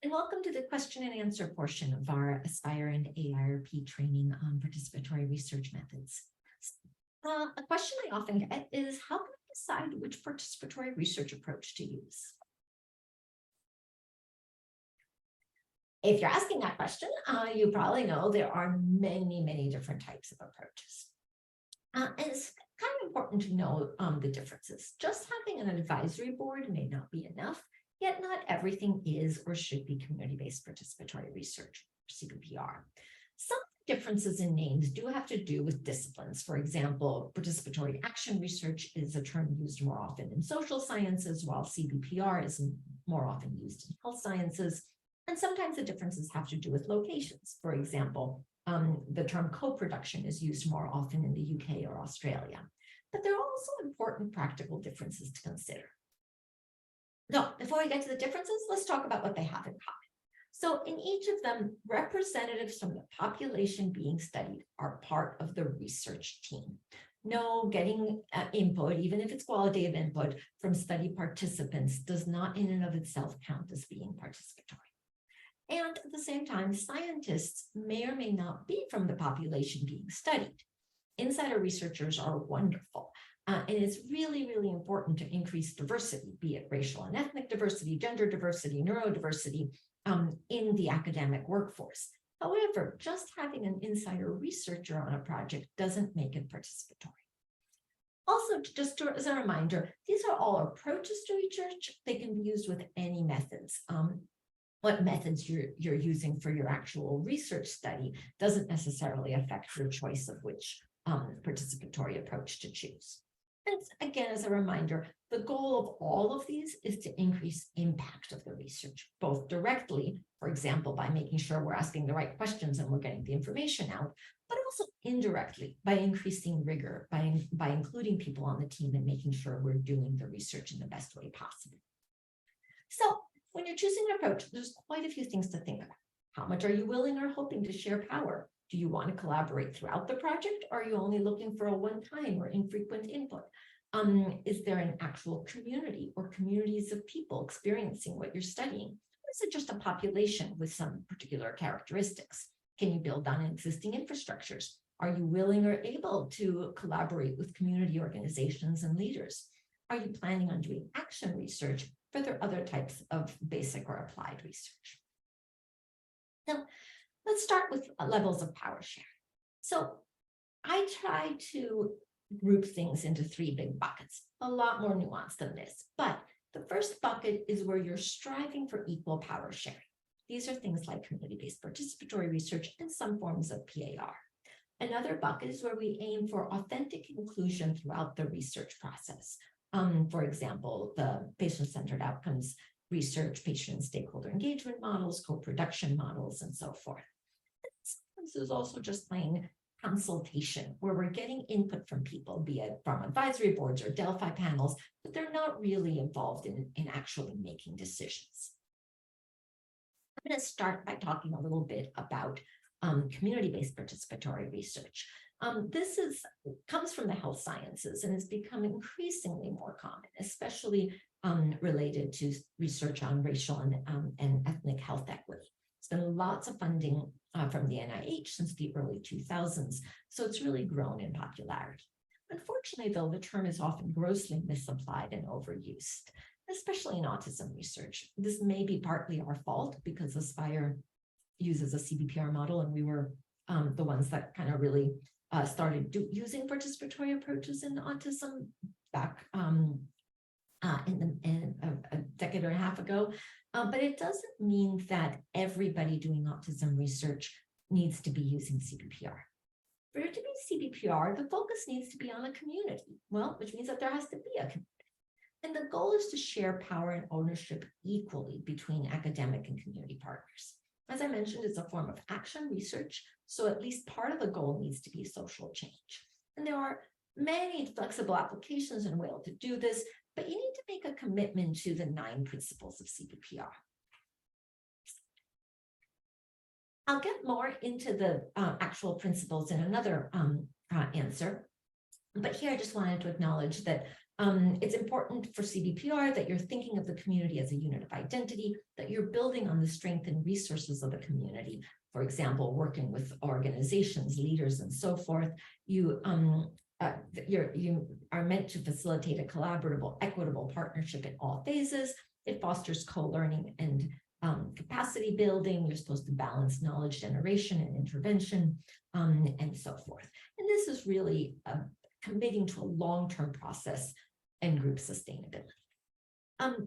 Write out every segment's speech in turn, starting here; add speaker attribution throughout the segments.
Speaker 1: And welcome to the question and answer portion of our Aspire and AIRP training on participatory research methods. A question I often get is, how can I decide which participatory research approach to use? If you're asking that question, you probably know there are many different types of approaches. And it's kind of important to know the differences. Just having an advisory board may not be enough, yet not everything is or should be community-based participatory research, or CPPR. Some differences in names do have to do with disciplines. For example, participatory action research is a term used more often in social sciences, while CBPR is more often used in health sciences. And sometimes the differences have to do with locations. For example, the term co-production is used more often in the UK or Australia. But there are also important practical differences to consider. So before we get to the differences, let's talk about what they have in common. So in each of them, representatives from the population being studied are part of the research team. No, getting input, even if it's qualitative input from study participants, does not in and of itself count as being participatory. And at the same time, scientists may or may not be from the population being studied. Insider researchers are wonderful. And it's really important to increase diversity, be it racial and ethnic diversity, gender diversity, neurodiversity in the academic workforce. However, just having an insider researcher on a project doesn't make it participatory. Also, just as a reminder, these are all approaches to research. They can be used with any methods. What methods you're using for your actual research study doesn't necessarily affect your choice of which participatory approach to choose. And again, as a reminder, the goal of all of these is to increase impact of the research, both directly, for example, by making sure we're asking the right questions and we're getting the information out, but also indirectly by increasing rigor, by including people on the team and making sure we're doing the research in the best way possible. So when you're choosing an approach, there's quite a few things to think about. How much are you willing or hoping to share power? Do you want to collaborate throughout the project? Or are you only looking for a one-time or infrequent input? Is there an actual community or communities of people experiencing what you're studying? Or is it just a population with some particular characteristics? Can you build on existing infrastructures? Are you willing or able to collaborate with community organizations and leaders? Are you planning on doing action research? Or are there other types of basic or applied research? Now, let's start with levels of power sharing. So I try to group things into three big buckets, a lot more nuanced than this. But the first bucket is where you're striving for equal power sharing. These are things like community-based participatory research and some forms of PAR. Another bucket is where we aim for authentic inclusion throughout the research process. For example, the patient-centered outcomes research, patient and stakeholder engagement models, co-production models, and so forth. This is also just plain consultation, where we're getting input from people, be it from advisory boards or Delphi panels, but they're not really involved in actually making decisions. I'm going to start by talking a little bit about community-based participatory research. This comes from the health sciences and has become increasingly more common, especially related to research on racial and ethnic health equity. There's been lots of funding from the NIH since the early 2000s, so it's really grown in popularity. Unfortunately, though, the term is often grossly misapplied and overused, especially in autism research. This may be partly our fault because Aspire uses a CBPR model, and we were the ones that kind of really started using participatory approaches in autism back in a decade and a half ago. But it doesn't mean that everybody doing autism research needs to be using CBPR. For it to be CBPR, the focus needs to be on a community, which means that there has to be a community. And the goal is to share power and ownership equally between academic and community partners. As I mentioned, it's a form of action research, so at least part of the goal needs to be social change. And there are many flexible applications and ways to do this, but you need to make a commitment to the 9 principles of CBPR. I'll get more into the actual principles in another answer, but here I just wanted to acknowledge that It's important for CBPR that you're thinking of the community as a unit of identity, that you're building on the strength and resources of the community. For example, working with organizations, leaders, and so forth. You are meant to facilitate a collaborative, equitable partnership in all phases. It fosters co-learning and capacity building. You're supposed to balance knowledge generation and intervention, and so forth. And this is really committing to a long-term process and group sustainability.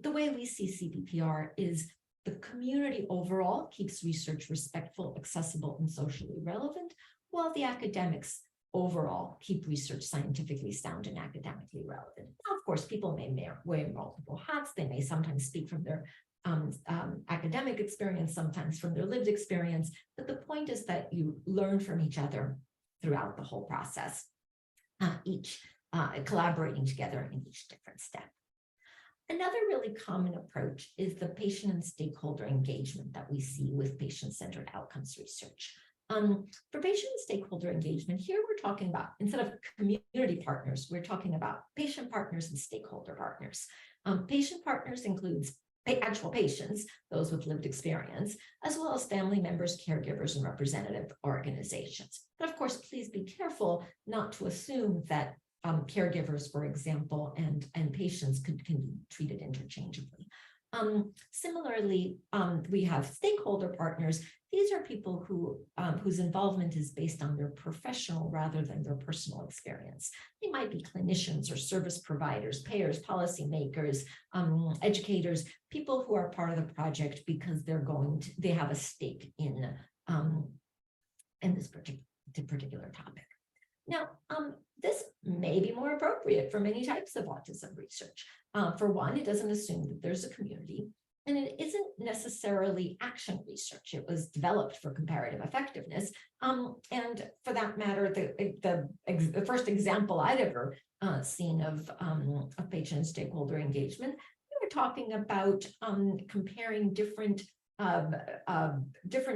Speaker 1: The way we see CBPR is the community overall keeps research respectful, accessible, and socially relevant, while the academics overall keep research scientifically sound and academically relevant. Now, of course, people may wear multiple hats. They may sometimes speak from their academic experience, sometimes from their lived experience, but the point is that you learn from each other throughout the whole process, each collaborating together in each different step. Another really common approach is the patient and stakeholder engagement that we see with patient-centered outcomes research. For patient and stakeholder engagement, here we're talking about, instead of community partners, we're talking about patient partners and stakeholder partners. Patient partners includes actual patients, those with lived experience, as well as family members, caregivers, and representative organizations. But of course, please be careful not to assume that caregivers, for example, and patients can be treated interchangeably. Similarly, we have stakeholder partners. These are people whose involvement is based on their professional rather than their personal experience. They might be clinicians or service providers, payers, policymakers, educators, people who are part of the project because they have a stake in this particular topic. Now, this may be more appropriate for many types of autism research. For one, it doesn't assume that there's a community, and it isn't necessarily action research. It was developed for comparative effectiveness. And for that matter, the first example I'd ever seen of patient and stakeholder engagement, we were talking about comparing different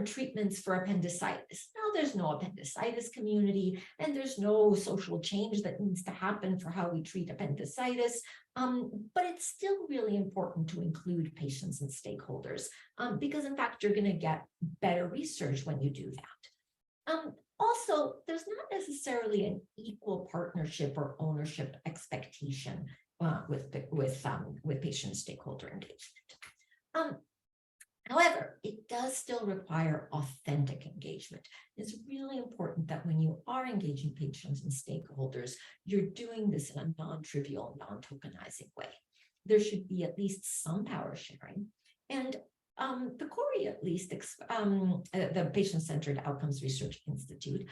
Speaker 1: treatments for appendicitis. Now, there's no appendicitis community, and there's no social change that needs to happen for how we treat appendicitis. But it's still really important to include patients and stakeholders because, in fact, you're going to get better research when you do that. Also, there's not necessarily an equal partnership or ownership expectation with patient and stakeholder engagement. However, it does still require authentic engagement. It's really important that when you are engaging patients and stakeholders, you're doing this in a non-trivial, non-tokenizing way. There should be at least some power sharing. And the CORI, at least, the Patient-Centered Outcomes Research Institute,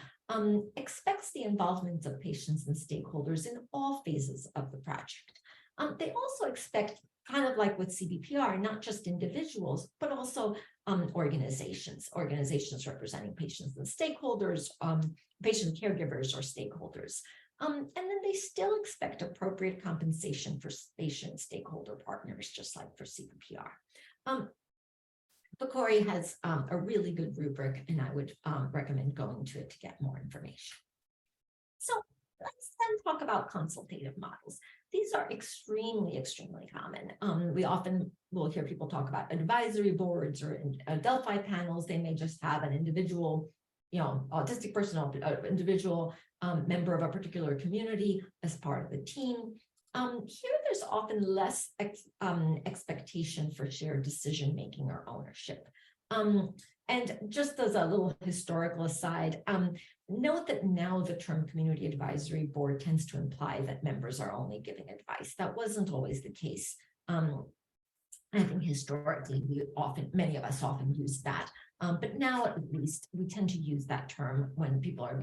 Speaker 1: expects the involvement of patients and stakeholders in all phases of the project. They also expect, kind of like with CBPR, not just individuals, but also organizations representing patients and stakeholders, patient caregivers or stakeholders. And then they still expect appropriate compensation for patient stakeholder partners, just like for CBPR. CORI has a really good rubric, and I would recommend going to it to get more information. So let's then talk about consultative models. These are extremely, extremely common. We often will hear people talk about advisory boards or Delphi panels. They may just have an individual, autistic person, individual member of a particular community as part of the team. Here, there's often less expectation for shared decision-making or ownership. And just as a little historical aside, note that now the term community advisory board tends to imply that members are only giving advice. That wasn't always the case. I think historically, many of us often use that. But now, at least, we tend to use that term when people are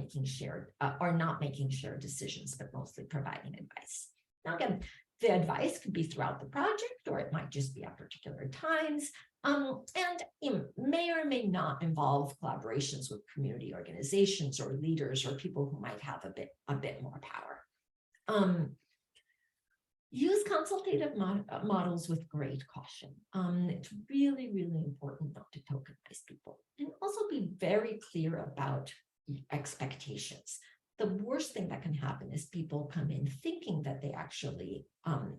Speaker 1: not making shared decisions, but mostly providing advice. Now, again, the advice could be throughout the project, or it might just be at particular times. And it may or may not involve collaborations with community organizations or leaders or people who might have a bit more power. Use consultative models with great caution. It's really, really important not to tokenize people, and also be very clear about expectations. the worst thing that can happen is people come in thinking that they actually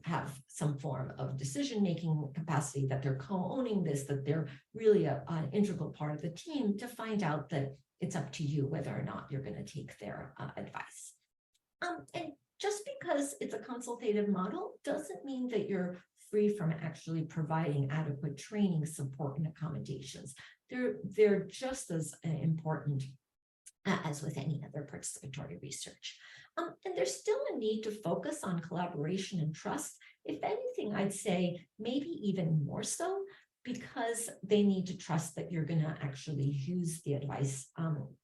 Speaker 1: have some form of decision-making capacity, that they're co-owning this, that they're really an integral part of the team, to find out that it's up to you whether or not you're going to take their advice. And just because it's a consultative model doesn't mean that you're free from actually providing adequate training, support, and accommodations. They're just as important as with any other participatory research. And there's still a need to focus on collaboration and trust. If anything, I'd say maybe even more so, because they need to trust that you're going to actually use the advice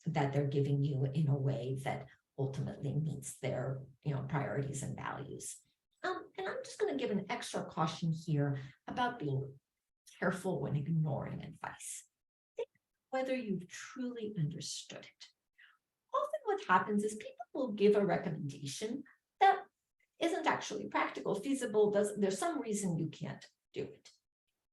Speaker 1: that they're giving you in a way that ultimately meets their priorities and values. And I'm just going to give an extra caution here about being careful when ignoring advice. Think whether you've truly understood it. Often what happens is people will give a recommendation that isn't actually practical, feasible, there's some reason you can't do it.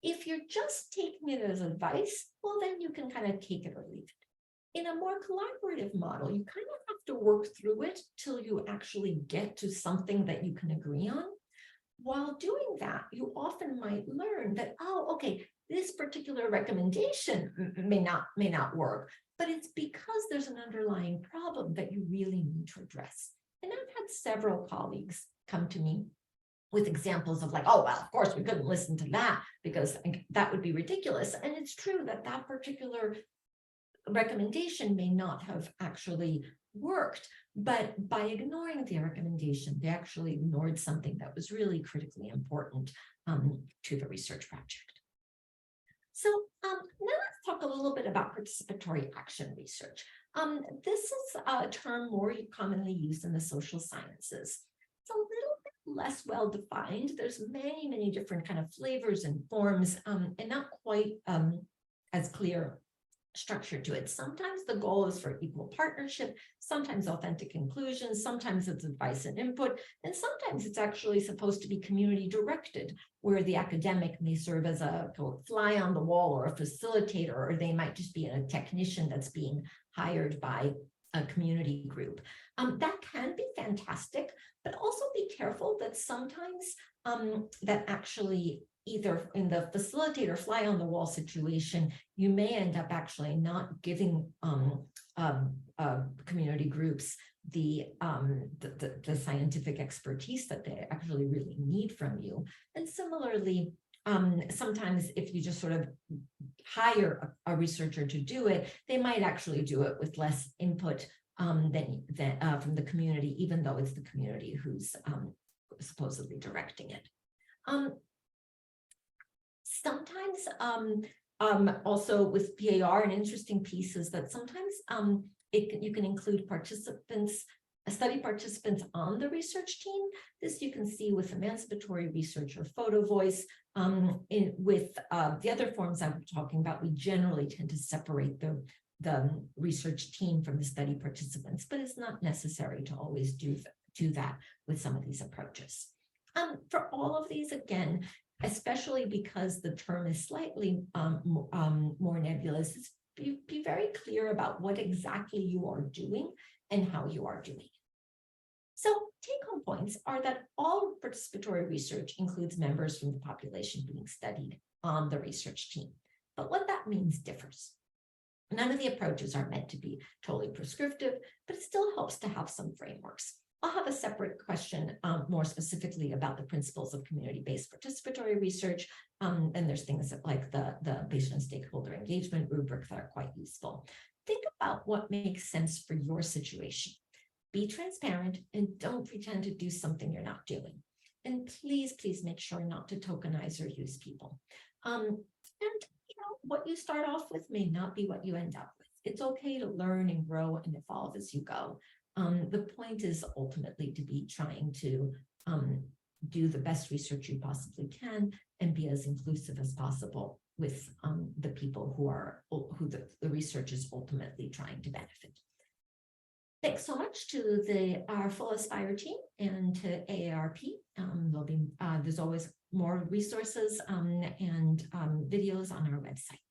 Speaker 1: If you're just taking it as advice, well, then you can kind of take it or leave it. In a more collaborative model, you kind of have to work through it till you actually get to something that you can agree on. While doing that, you often might learn that, oh, okay, this particular recommendation may not work, but it's because there's an underlying problem that you really need to address. And I've had several colleagues come to me with examples of like, oh, well, of course, we couldn't listen to that because that would be ridiculous. And it's true that that particular recommendation may not have actually worked, but by ignoring the recommendation, they actually ignored something that was really critically important to the research project. So now let's talk a little bit about participatory action research. This is a term more commonly used in the social sciences. It's a little bit less well defined. There's many different kind of flavors and forms, and not quite as clear structure to it. Sometimes the goal is for equal partnership, sometimes authentic inclusion, sometimes it's advice and input, and sometimes it's actually supposed to be community directed, where the academic may serve as a fly on the wall or a facilitator, or they might just be a technician that's being hired by a community group. That can be fantastic, but also be careful that sometimes that actually either in the facilitator fly on the wall situation, you may end up actually not giving community groups the scientific expertise that they actually really need from you. And similarly, sometimes if you just sort of hire a researcher to do it, they might actually do it with less input than from the community, even though it's the community who's supposedly directing it. Sometimes also with PAR, an interesting piece is that sometimes you can include study participants on the research team. This you can see with emancipatory research or photo voice. With the other forms I'm talking about, we generally tend to separate the research team from the study participants, but it's not necessary to always do that with some of these approaches. For all of these, again, especially because the term is slightly more nebulous, be very clear about what exactly you are doing and how you are doing it. So take-home points are that all participatory research includes members from the population being studied on the research team, but what that means differs. None of the approaches are meant to be totally prescriptive, but it still helps to have some frameworks. I'll have a separate question more specifically about the principles of community-based participatory research. And there's things like the patient and stakeholder engagement rubric that are quite useful. Think about what makes sense for your situation. Be transparent and don't pretend to do something you're not doing. And please make sure not to tokenize or use people. And what you start off with may not be what you end up with. It's okay to learn and grow and evolve as you go. The point is ultimately to be trying to do the best research you possibly can and be as inclusive as possible with the people who the research is ultimately trying to benefit. Thanks so much to our Full Aspire team and to AARP. There's always more resources and videos on our website.